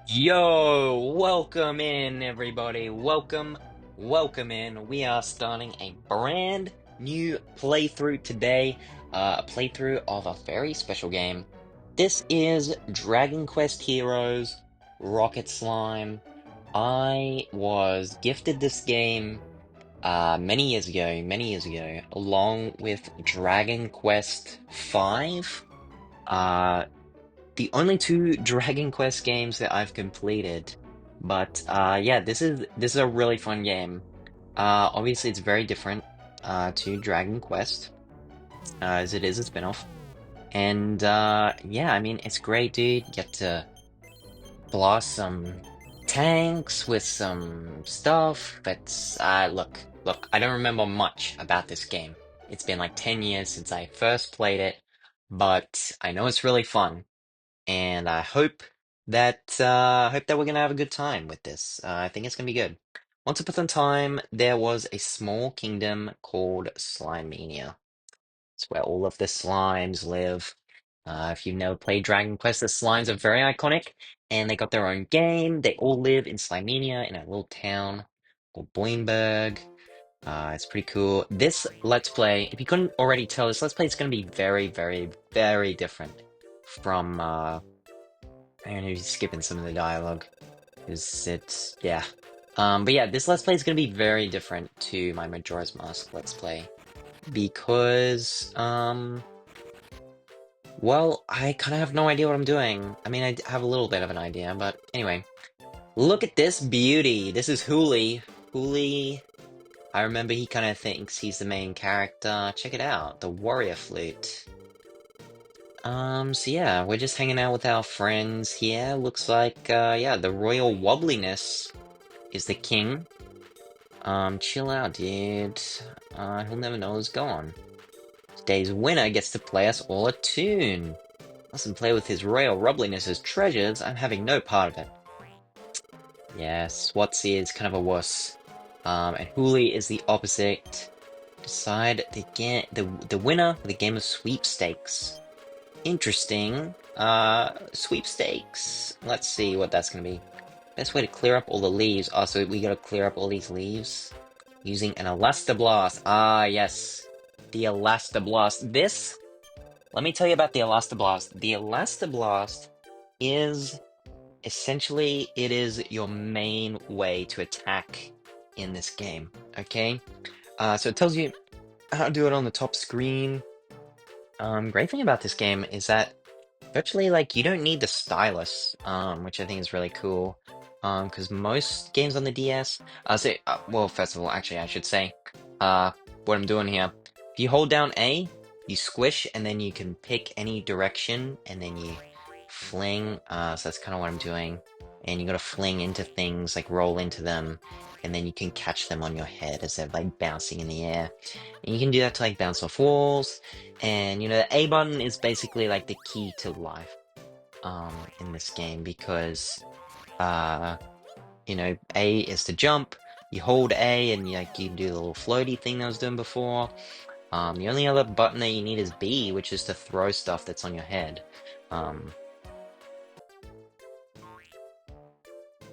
Yo, welcome in everybody. Welcome in. We are starting a brand new playthrough today. A playthrough of a very special game. This is Dragon Quest Heroes Rocket Slime. I was gifted this game many years ago, along with Dragon Quest V. Uh the only two Dragon Quest games that I've completed. But yeah, this is a really fun game. Obviously it's very different to Dragon Quest, as it is a spin-off. And yeah, I mean it's great, dude. Get to blast some tanks with some stuff. But look, I don't remember much about this game. It's been like 10 years since I first played it, but I know it's really fun. And I hope that we're gonna have a good time with this. I think it's gonna be good. Once upon a time, there was a small kingdom called Slimenia. It's where all of the slimes live. If you've never played Dragon Quest, the slimes are very iconic, and they got their own game. They all live in Slimenia in a little town called Bloomberg. It's pretty cool. This Let's Play, if you couldn't already tell, this Let's Play is going to be very, very, very different from I'm gonna be skipping some of the dialogue because yeah. But yeah, this Let's Play is gonna be very different to my Majora's Mask Let's Play because well, I kind of have no idea what I'm doing. I mean, I have a little bit of an idea, but anyway, look at this beauty. This is Hooli. Hooli. I remember he kind of thinks he's the main character. Check it out, the warrior flute. So yeah, we're just hanging out with our friends here. Looks like, yeah, the royal wobbliness is the king. Chill out, dude. He'll never know what's going. Today's winner gets to play us all a tune. Mustn't play with his royal wobbliness's treasures. I'm having no part of it. Yes, Swatsea is kind of a wuss. And Hooli is the opposite. Decide the winner of the game of sweepstakes. Interesting. Sweepstakes. Let's see what that's gonna be. Best way to clear up all the leaves. Oh, so we gotta clear up all these leaves using an Elastoblast. Ah, yes. The Elastoblast. Let me tell you about the Elastoblast. The Elastoblast is essentially, it is your main way to attack in this game, okay? So it tells you how to do it on the top screen. Great thing about this game is that virtually, like, you don't need the stylus, which I think is really cool. Because most games on the DS, well, first of all, actually, I should say, what I'm doing here. If you hold down A, you squish, and then you can pick any direction, and then you fling. So that's kind of what I'm doing. And you gotta fling into things, like roll into them, and then you can catch them on your head as they're like bouncing in the air. And you can do that to like bounce off walls. And you know, the A button is basically like the key to life in this game because uh you know, A is to jump, you hold A and you do the little floaty thing that I was doing before. The only other button that you need is B, which is to throw stuff that's on your head.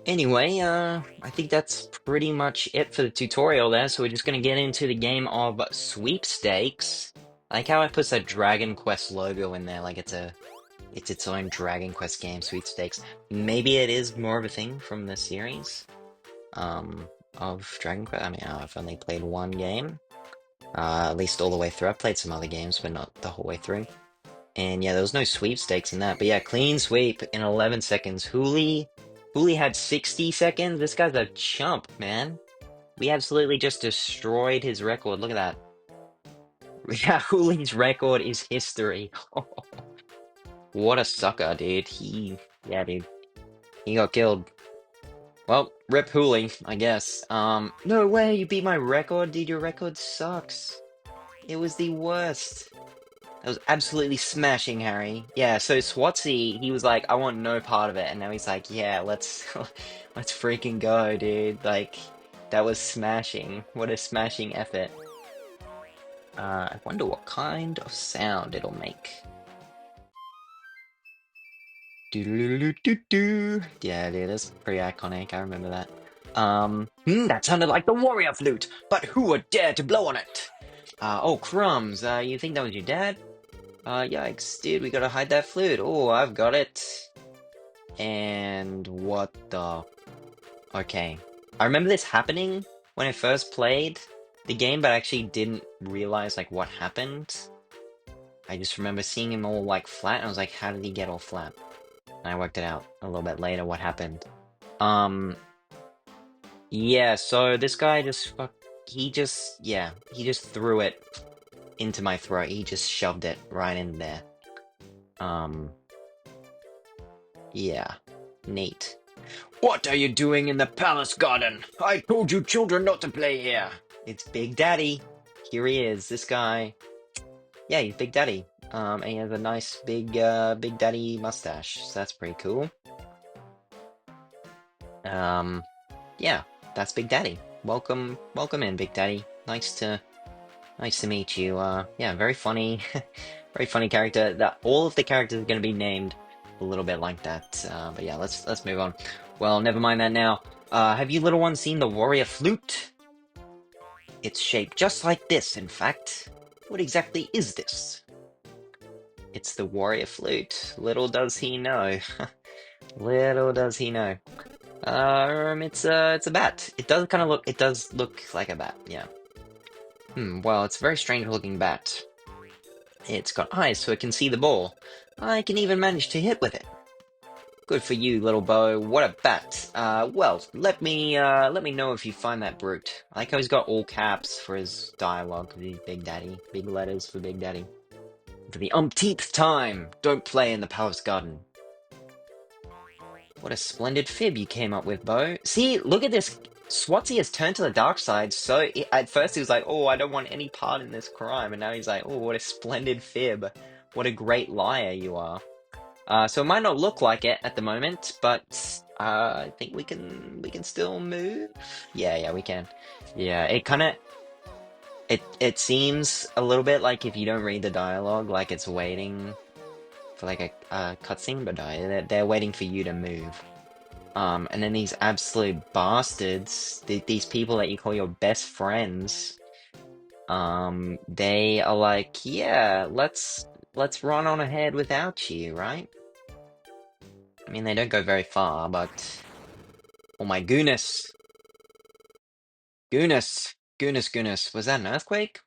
Anyway, I think that's pretty much it for the tutorial there, so we're just gonna get into the game of sweepstakes. I like how I put that Dragon Quest logo in there, like it's its own Dragon Quest game, sweepstakes. Maybe it is more of a thing from the series, of Dragon Quest. I mean, I've only played one game, at least all the way through. I've played some other games, but not the whole way through. And yeah, there was no sweepstakes in that. But yeah, clean sweep in 11 seconds. Hooli had 60 seconds. This guy's a chump, man. We absolutely just destroyed his record. Look at that. Yeah, Hooli's record is history. What a sucker, dude. Yeah, dude. He got killed. Well, rip Hooli, I guess. No way, you beat my record, dude. Your record sucks. It was the worst. That was absolutely smashing, Harry. Yeah, so Swatsea, he was like, I want no part of it, and now he's like, yeah, let's let's freaking go, dude. Like, that was smashing. What a smashing effort. I wonder what kind of sound it'll make. Do-do-do-do-do-do. Yeah, dude, that's pretty iconic. I remember that. That sounded like the warrior flute, but who would dare to blow on it? Oh, crumbs. You think that was your dad? Yikes, dude, we gotta hide that flute. Oh, I've got it. And what the? Okay. I remember this happening when I first played the game, but I actually didn't realize, like, what happened. I just remember seeing him all, like, flat, and I was like, how did he get all flat? And I worked it out a little bit later what happened. Yeah, so this guy he just threw it into my throat. He just shoved it right in there. Yeah. Neat. What are you doing in the palace garden? I told you children not to play here. It's Big Daddy. Here he is, this guy. Yeah, he's Big Daddy. And he has a nice Big Daddy mustache. So that's pretty cool. Yeah, that's Big Daddy. Welcome in, Big Daddy. Nice to meet you. Yeah, very funny, very funny character. That all of the characters are going to be named a little bit like that. But yeah, let's move on. Well, never mind that now. Have you little ones seen the warrior flute? It's shaped just like this, in fact. What exactly is this? It's the warrior flute. Little does he know. Little does he know. It's a bat. It does look like a bat, yeah. Well, it's a very strange looking bat. It's got eyes so it can see the ball. I can even manage to hit with it. Good for you, little Bo. What a bat. Well, let me know if you find that brute. I like how he's got all caps for his dialogue, because he's Big Daddy. Big letters for Big Daddy. For the umpteenth time, don't play in the palace garden. What a splendid fib you came up with, Bo. See, look at this. Swatsy has turned to the dark side, so at first he was like, oh, I don't want any part in this crime, and now he's like, oh, what a splendid fib. What a great liar you are. So it might not look like it at the moment, but I think we can still move. Yeah, we can. Yeah, it seems a little bit like if you don't read the dialogue, like it's waiting for like a cutscene, but no, they're waiting for you to move. And then these absolute bastards, these people that you call your best friends, they are like, yeah, let's run on ahead without you, right? I mean, they don't go very far, but oh my goodness, goodness, was that an earthquake?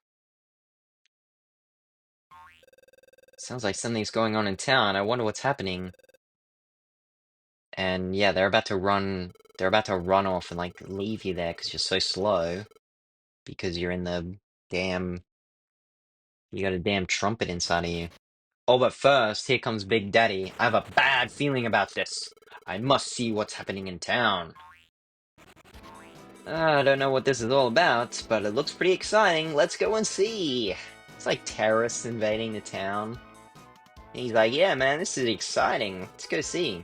Sounds like something's going on in town. I wonder what's happening. And yeah, they're about to run off and like leave you there because you're so slow. Because you're in the damn, you got a damn trumpet inside of you. Oh, but first, here comes Big Daddy. I have a bad feeling about this. I must see what's happening in town. I don't know what this is all about, but it looks pretty exciting. Let's go and see. It's like terrorists invading the town. And he's like, yeah, man, this is exciting. Let's go see.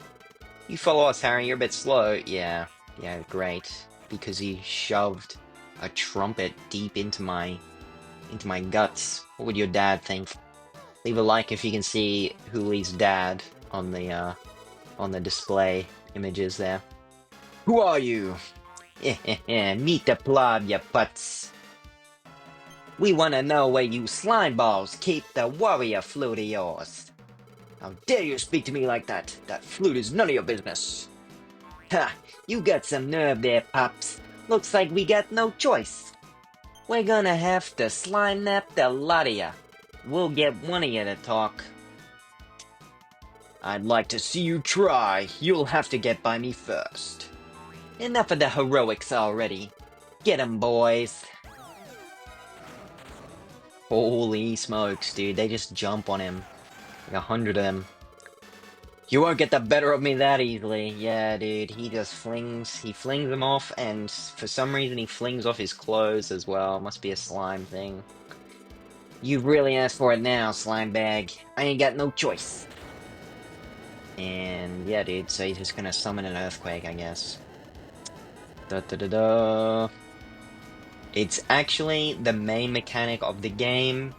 You follow us, Harry. You're a bit slow. Yeah, great. Because he shoved a trumpet deep into my guts. What would your dad think? Leave a like if you can see Hooli's dad on the display images there. Who are you? Meet the PLOB, ya putz. We wanna know where you slime balls keep the warrior flute of yours. How dare you speak to me like that? That flute is none of your business. Ha! You got some nerve there, Pops. Looks like we got no choice. We're gonna have to slime nap the lot of ya. We'll get one of you to talk. I'd like to see you try. You'll have to get by me first. Enough of the heroics already. Get 'em, boys. Holy smokes, dude. They just jump on him. Like 100 of them. You won't get the better of me that easily. Yeah, dude. He flings them off, and for some reason he flings off his clothes as well. Must be a slime thing. You've really asked for it now, slime bag. I ain't got no choice. And yeah, dude, so he's just gonna summon an earthquake, I guess. Da-da-da-da. It's actually the main mechanic of the game.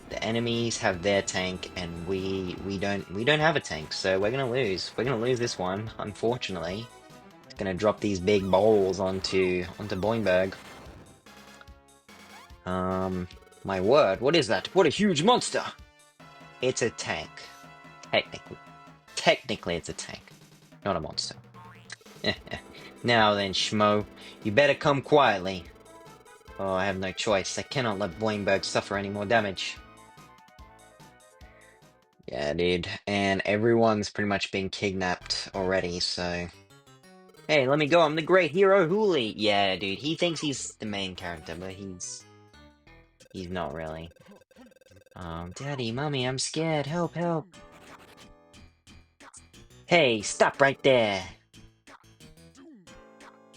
The enemies have their tank, and we don't have a tank, so we're gonna lose. We're gonna lose this one, unfortunately. It's gonna drop these big balls onto Boingberg. My word, what is that? What a huge monster! It's a tank. Technically. Technically, it's a tank. Not a monster. Now then, Schmo, you better come quietly. Oh, I have no choice. I cannot let Boingberg suffer any more damage. Yeah, dude. And everyone's pretty much been kidnapped already, so... Hey, let me go, I'm the great hero Hooli! Yeah, dude, he thinks he's the main character, but he's not really. Daddy, Mommy, I'm scared, help, help! Hey, stop right there!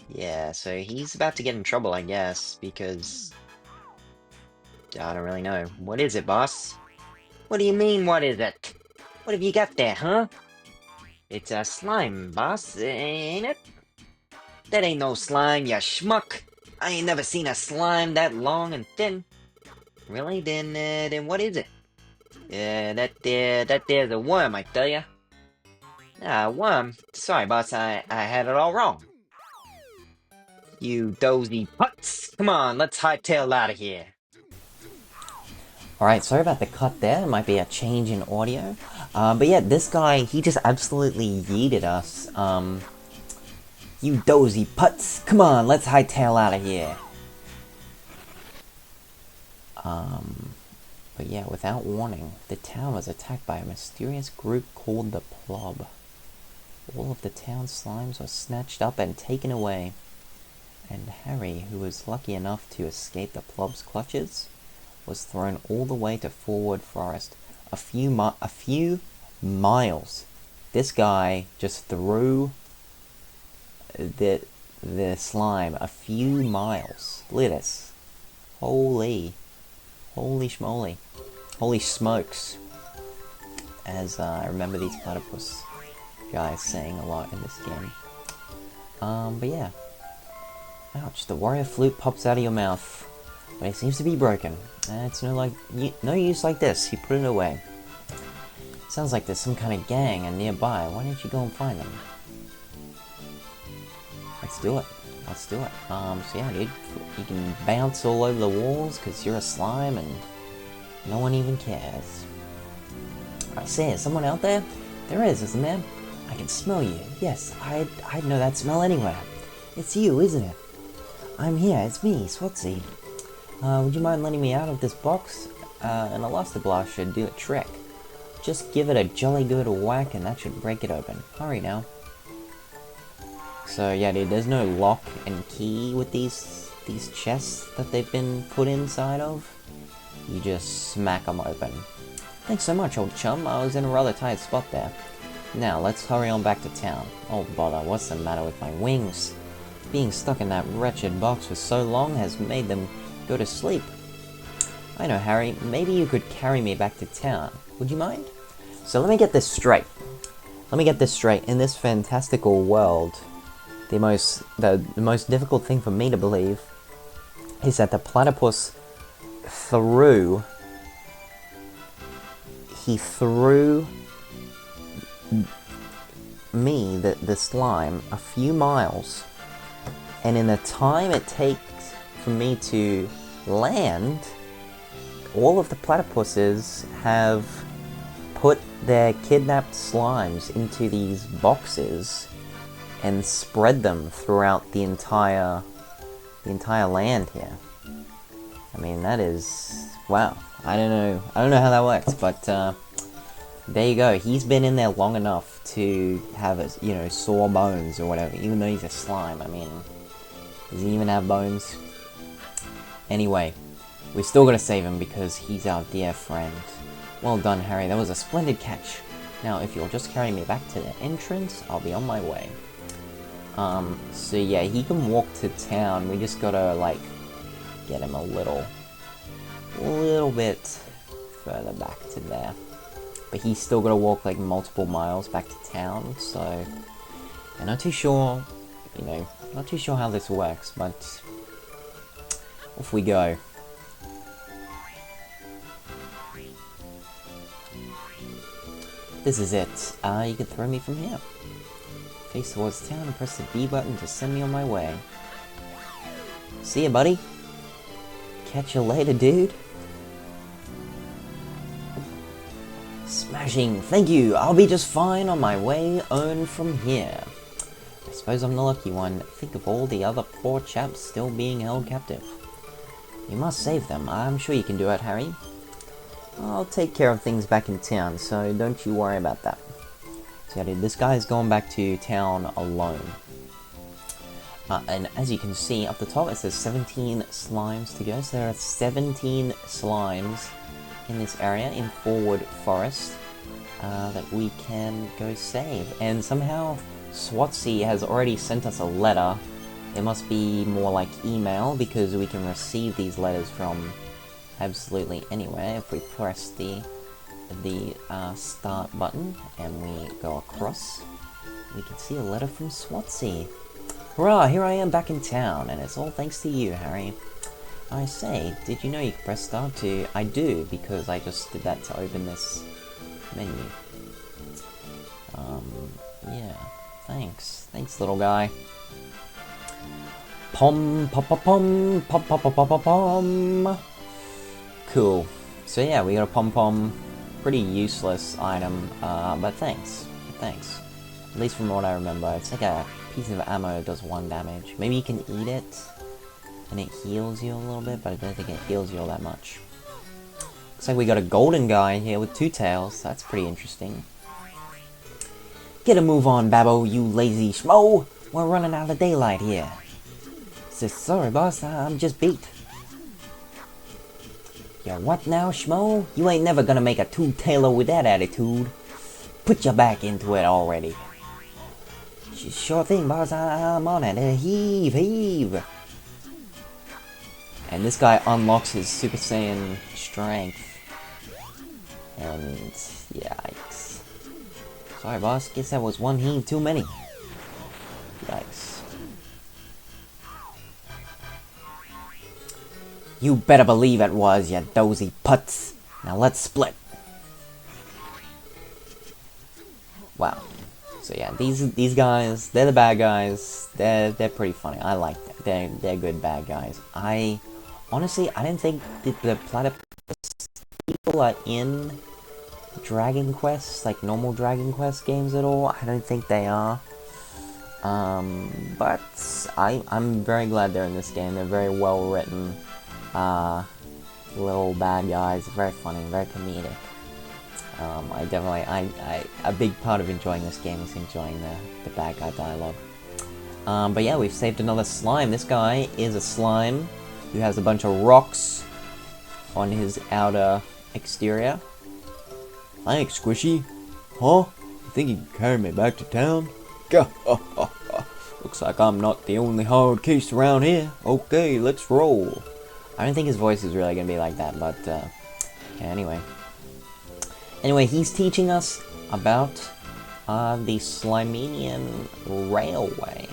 Yeah, so he's about to get in trouble, I guess, because... I don't really know. What is it, boss? What do you mean, what is it? What have you got there, huh? It's a slime, boss, ain't it? That ain't no slime, ya schmuck! I ain't never seen a slime that long and thin. Really? Then what is it? That there's a worm, I tell ya. Ah, worm? Sorry, boss, I had it all wrong. You dozy putz! Come on, let's hightail out of here. Alright, sorry about the cut there. There might be a change in audio. But yeah, this guy, he just absolutely yeeted us. You dozy putz! Come on, let's hightail out of here. But yeah, without warning, the town was attacked by a mysterious group called the PLOB. All of the town's slimes were snatched up and taken away. And Harry, who was lucky enough to escape the PLOB's clutches, was thrown all the way to Forward Forest, a few miles. This guy just threw the slime a few miles. Look at this. Holy schmoly. Holy smokes. As I remember these platypus guys saying a lot in this game. But yeah. Ouch, the warrior flute pops out of your mouth. But it seems to be broken. It's no use like this. You put it away. Sounds like there's some kind of gang nearby. Why don't you go and find them? Let's do it. So yeah, dude, you can bounce all over the walls because you're a slime and no one even cares. I say, is someone out there? There is, isn't there? I can smell you. Yes, I'd know that smell anywhere. It's you, isn't it? I'm here, it's me, Swatsy. Would you mind letting me out of this box? An Elastoblast should do a trick. Just give it a jolly good whack and that should break it open. Hurry now. So yeah, dude, there's no lock and key with these chests that they've been put inside of. You just smack them open. Thanks so much, old chum. I was in a rather tight spot there. Now, let's hurry on back to town. Oh bother, what's the matter with my wings? Being stuck in that wretched box for so long has made them go to sleep. I know, Harry, maybe you could carry me back to town. Would you mind? So let me get this straight. In this fantastical world, the most difficult thing for me to believe is that the platypus threw me, the slime, a few miles, and in the time it takes for me to land, all of the platypuses have put their kidnapped slimes into these boxes and spread them throughout the entire land here. I mean, that is... wow. I don't know how that works, but there you go. He's been in there long enough to have, sore bones or whatever, even though he's a slime. I mean, does he even have bones? Anyway, we still gotta save him because he's our dear friend. Well done, Harry. That was a splendid catch. Now, if you'll just carry me back to the entrance, I'll be on my way. So yeah, he can walk to town. We just gotta, get him a little bit further back to there. But he's still gotta walk, multiple miles back to town, so... I'm not too sure, not too sure how this works, but... off we go. This is it. You can throw me from here. Face towards town and press the B button to send me on my way. See ya, buddy. Catch you later, dude. Smashing. Thank you. I'll be just fine on my way on from here. I suppose I'm the lucky one. Think of all the other poor chaps still being held captive. You must save them. I'm sure you can do it, Harry. I'll take care of things back in town, so don't you worry about that. So yeah, dude, this guy's going back to town alone. And as you can see, up the top it says 17 slimes to go. So there are 17 slimes in this area, in Forward Forest, that we can go save. And somehow, Swatsea has already sent us a letter. It must be more like email, because we can receive these letters from absolutely anywhere. If we press the start button and we go across, we can see a letter from Swatsea. Hurrah, here I am back in town, and it's all thanks to you, Harry. I say, did you know you could press start to... I do, because I just did that to open this menu. Yeah, thanks. Thanks, little guy. Pom, pom, pom, pom, pom, pom, pom, pom, pom. Cool. So yeah, we got a pom-pom. Pretty useless item, but thanks. Thanks. At least from what I remember, it's like a piece of ammo that does 1 damage. Maybe you can eat it, and it heals you a little bit, but I don't think it heals you all that much. Looks like we got a golden guy here with 2 tails. That's pretty interesting. Get a move on, Babbo, you lazy schmo! We're running out of daylight here. Says, sorry, boss, I'm just beat. Yeah, what now, schmo? You ain't never gonna make a 2-tailer with that attitude. Put your back into it already. Sure thing, boss, I'm on it. Heave, heave. And this guy unlocks his Super Saiyan strength. And, yikes. Sorry, boss, guess that was 1 heave too many. Yikes. You better believe it was, you dozy putz. Now let's split. Wow. So yeah, these guys, they're the bad guys. They're pretty funny. I like them. They're good bad guys. Honestly, I didn't think the platypus people are in Dragon Quest, like normal Dragon Quest games at all. I don't think they are. But I'm very glad they're in this game. They're very well written. Little bad guys, very funny, very comedic. A big part of enjoying this game is enjoying the bad guy dialogue. But yeah, we've saved another slime. This guy is a slime who has a bunch of rocks on his outer exterior. Thanks, Squishy. Huh? You think you can carry me back to town? Looks like I'm not the only hard case around here. Okay, let's roll. I don't think his voice is really gonna be like that, but yeah, anyway. Anyway, he's teaching us about the Slimenian Railway.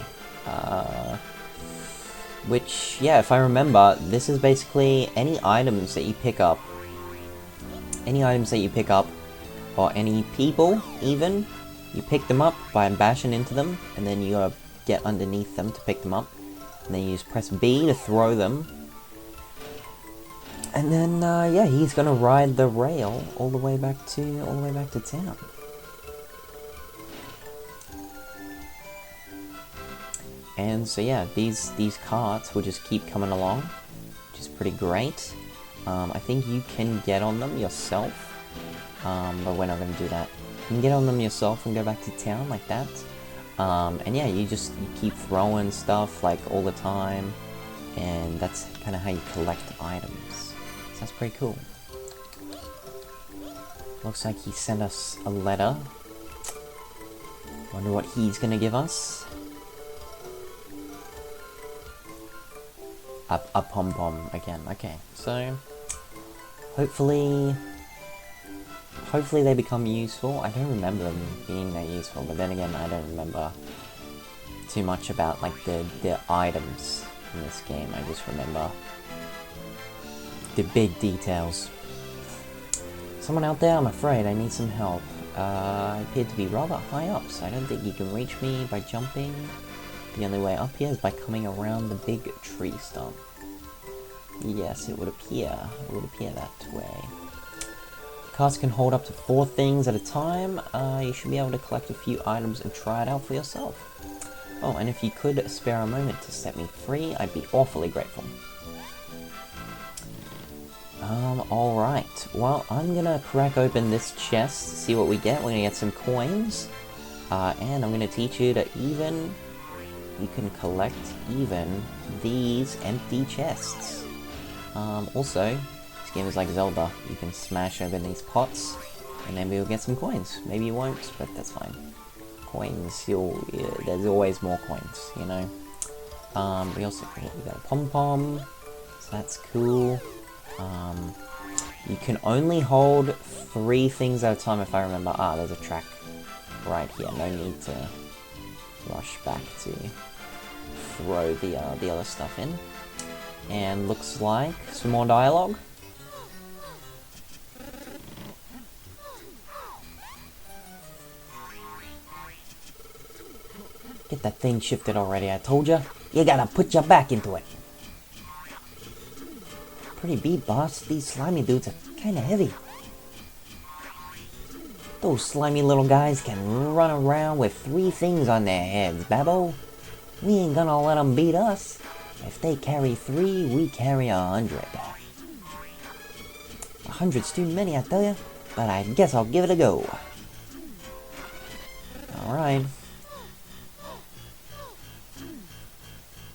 Which, yeah, if I remember, this is basically any items that you pick up. Any items that you pick up, or any people, even, you pick them up by bashing into them, and then you gotta get underneath them to pick them up. And then you just press B to throw them. And then, yeah, he's gonna ride the rail all the way back to town. And so yeah, these carts will just keep coming along, which is pretty great. I think you can get on them yourself, but we're not gonna do that. You can get on them yourself and go back to town like that. And yeah, you keep throwing stuff like all the time, and that's kind of how you collect items. So that's pretty cool. Looks like he sent us a letter. Wonder what he's gonna give us. A pom-pom again. Okay, so hopefully they become useful. I don't remember them being that useful, but then again, I don't remember too much about like the items in this game. I just remember the big details. Someone out there, I'm afraid I need some help. appeared to be rather high up, so I don't think you can reach me by jumping. The only way up here is by coming around the big tree stump. Yes, it would appear that way. Carts can hold up to 4 things at a time. You should be able to collect a few items and try it out for yourself. Oh, and if you could spare a moment to set me free, I'd be awfully grateful. Alright. Well, I'm gonna crack open this chest, see what we get. We're gonna get some coins. And I'm gonna teach you to you can collect even these empty chests. Also, this game is like Zelda. You can smash open these pots, and then we'll get some coins. Maybe you won't, but that's fine. Coins, there's always more coins, you know. We got a pom-pom, so that's cool. You can only hold 3 things at a time if I remember. There's a track right here. No need to rush back to throw the other stuff in. And looks like some more dialogue. Get that thing shifted already, I told ya. You gotta put your back into it. Pretty beat, boss. These slimy dudes are kinda heavy. Those slimy little guys can run around with 3 things on their heads, Babbo. We ain't gonna let them beat us. If they carry 3, we carry 100. 100's too many, I tell ya, but I guess I'll give it a go. Alright.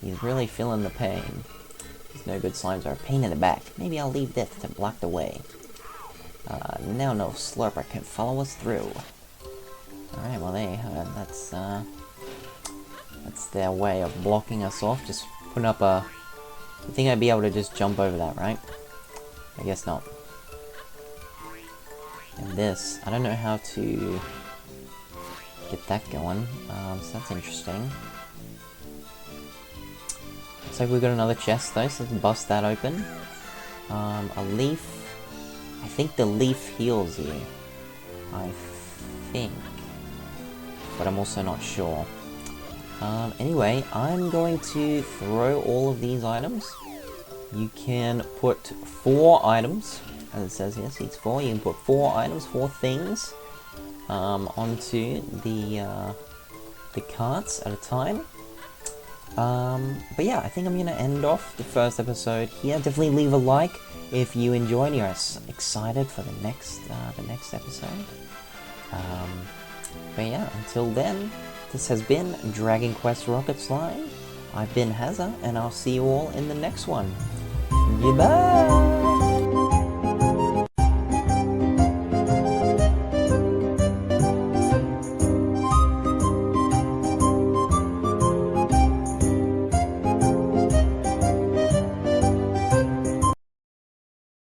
He's really feeling the pain. These no good slimes are a pain in the back. Maybe I'll leave this to block the way. Now no slurper can follow us through. Alright, well that's their way of blocking us off. Just putting up a... You think I'd be able to just jump over that, right? I guess not. And this, I don't know how to get that going, so that's interesting. Looks like we've got another chest though, so let's bust that open. A leaf. I think the leaf heals you. I think. But I'm also not sure. Anyway, I'm going to throw all of these items. You can put 4 items, as it says here, seats 4. You can put 4 items, 4 things, onto the carts at a time. But yeah, I think I'm gonna end off the first episode here. Definitely leave a like if you enjoyed and you're excited for the next episode. But yeah, until then, this has been Dragon Quest Rocket Slime. I've been Hazza, and I'll see you all in the next one. Goodbye!